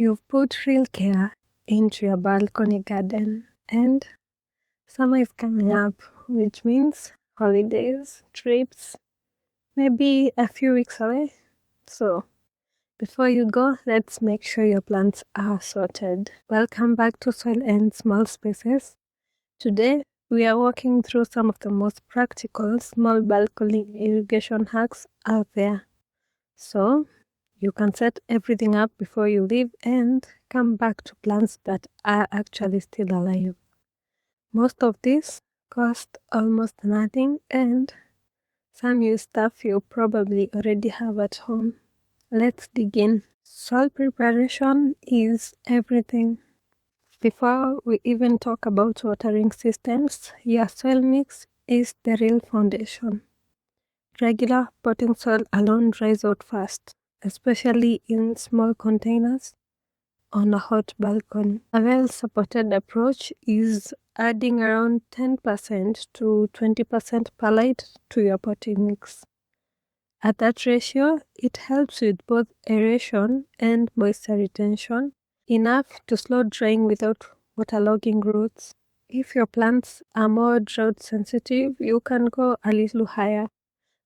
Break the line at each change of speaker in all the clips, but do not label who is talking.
You've put real care into your balcony garden, and summer is coming up, which means holidays, trips, maybe a few weeks away. So, before you go, let's make sure your plants are sorted. Welcome back to Soil and Small Spaces. Today, we are walking through some of the most practical small balcony irrigation hacks out there. So, you can set everything up before you leave and come back to plants that are actually still alive. Most of these cost almost nothing, and some use stuff you probably already have at home. Let's dig in. Soil preparation is everything. Before we even talk about watering systems, your soil mix is the real foundation. Regular potting soil alone dries out fast, especially in small containers on a hot balcony. A well-supported approach is adding around 10% to 20% perlite to your potting mix. At that ratio, it helps with both aeration and moisture retention, enough to slow drying without waterlogging roots. If your plants are more drought sensitive, you can go a little higher,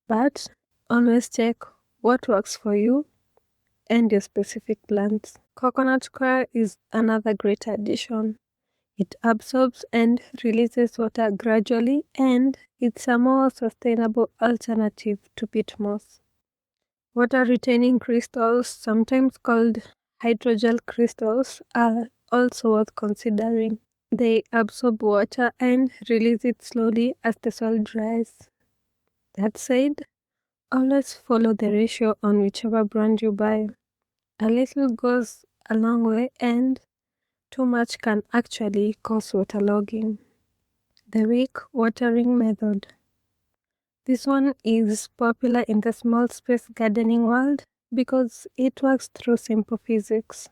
but always check what works for you and your specific plants. Coconut coir is another great addition. It absorbs and releases water gradually, and it's a more sustainable alternative to peat moss. Water-retaining crystals, sometimes called hydrogel crystals, are also worth considering. They absorb water and release it slowly as the soil dries. That said, always follow the ratio on whichever brand you buy. A little goes a long way, and too much can actually cause waterlogging. The Wick watering method. This one is popular in the small space gardening world because it works through simple physics.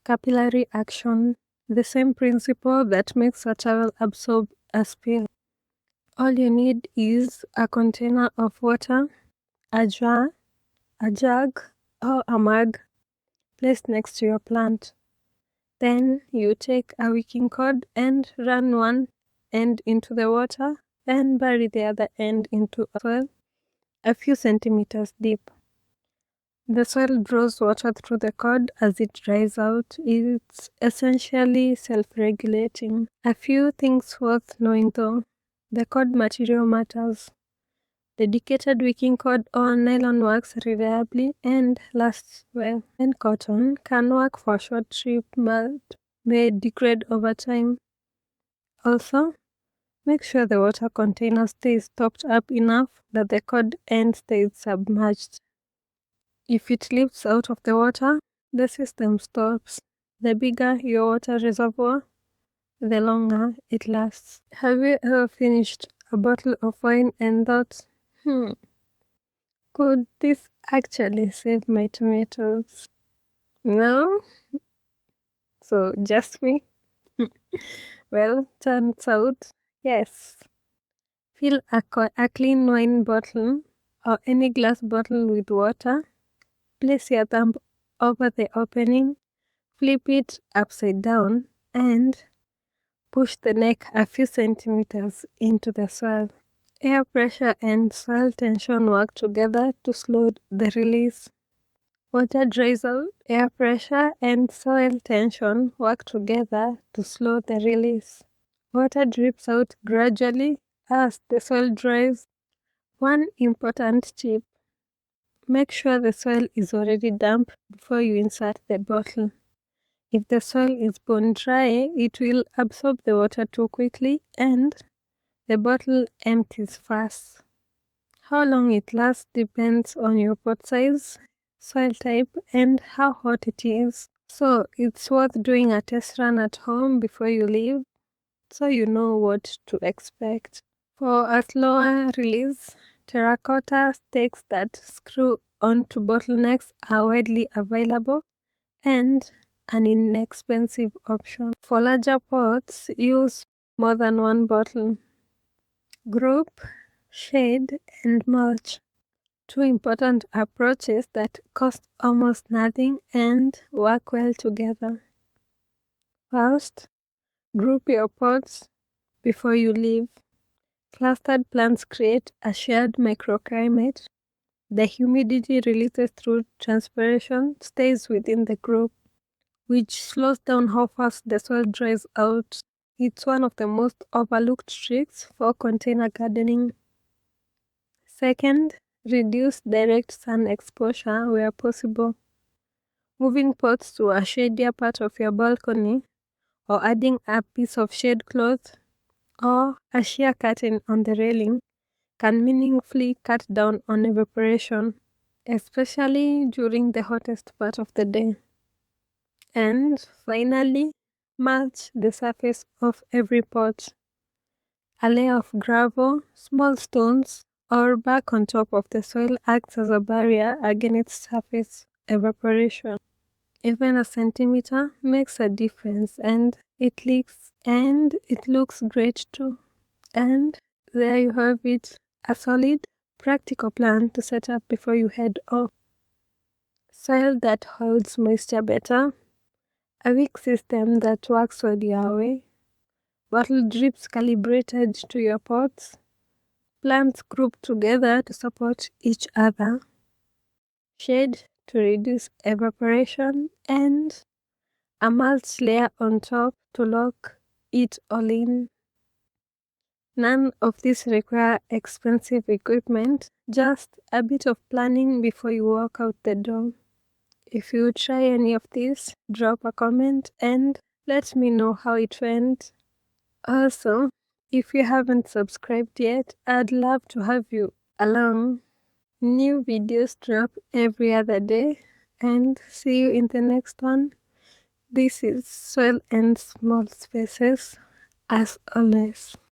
Capillary action, the same principle that makes a towel absorb a spill. All you need is a container of water, a jar, a jug, or a mug placed next to your plant. Then you take a wicking cord and run one end into the water and bury the other end into soil a few centimeters deep. The soil draws water through the cord as it dries out. It's essentially self-regulating. A few things worth knowing though. The cord material matters. Dedicated wicking cord or nylon works reliably and lasts well, and cotton can work for a short trip but may degrade over time. Also, make sure the water container stays topped up enough that the cord end stays submerged. If it lifts out of the water, the system stops. The bigger your water reservoir, the longer it lasts. Have you ever finished a bottle of wine and thought, could this actually save my tomatoes? No? So just me? Well, turns out, yes. Fill a clean wine bottle or any glass bottle with water. Place your thumb over the opening, flip it upside down, and push the neck a few centimeters into the soil. Air pressure and soil tension work together to slow the release. Water dries out, air pressure and soil tension work together to slow the release. Water drips out gradually as the soil dries. One important tip: make sure the soil is already damp before you insert the bottle. If the soil is bone dry, it will absorb the water too quickly and the bottle empties fast. How long it lasts depends on your pot size, soil type, and how hot it is. So it's worth doing a test run at home before you leave, so you know what to expect. For a slower release, terracotta stakes that screw onto bottlenecks are widely available and an inexpensive option. For larger pots, use more than one bottle. Group, shade, and mulch. Two important approaches that cost almost nothing and work well together. First, group your pots before you leave. Clustered plants create a shared microclimate. The humidity releases through transpiration stays within the group, which slows down how fast the soil dries out. It's one of the most overlooked tricks for container gardening. Second, reduce direct sun exposure where possible. Moving pots to a shadier part of your balcony, or adding a piece of shade cloth, or a sheer curtain on the railing can meaningfully cut down on evaporation, especially during the hottest part of the day. And finally, mulch the surface of every pot. A layer of gravel, small stones, or bark on top of the soil acts as a barrier against surface evaporation. Even a centimeter makes a difference, and it leaks and it looks great too. And there you have it, a solid, practical plan to set up before you head off. Soil that holds moisture better, a weak system that works well your way, bottle drips calibrated to your pots, plants grouped together to support each other, shade to reduce evaporation, and a mulch layer on top to lock it all in. None of these require expensive equipment, just a bit of planning before you walk out the door. If you try any of these, drop a comment and let me know how it went. Also, if you haven't subscribed yet, I'd love to have you along. New videos drop every other day, and see you in the next one. This is Soil and Small Spaces, as always.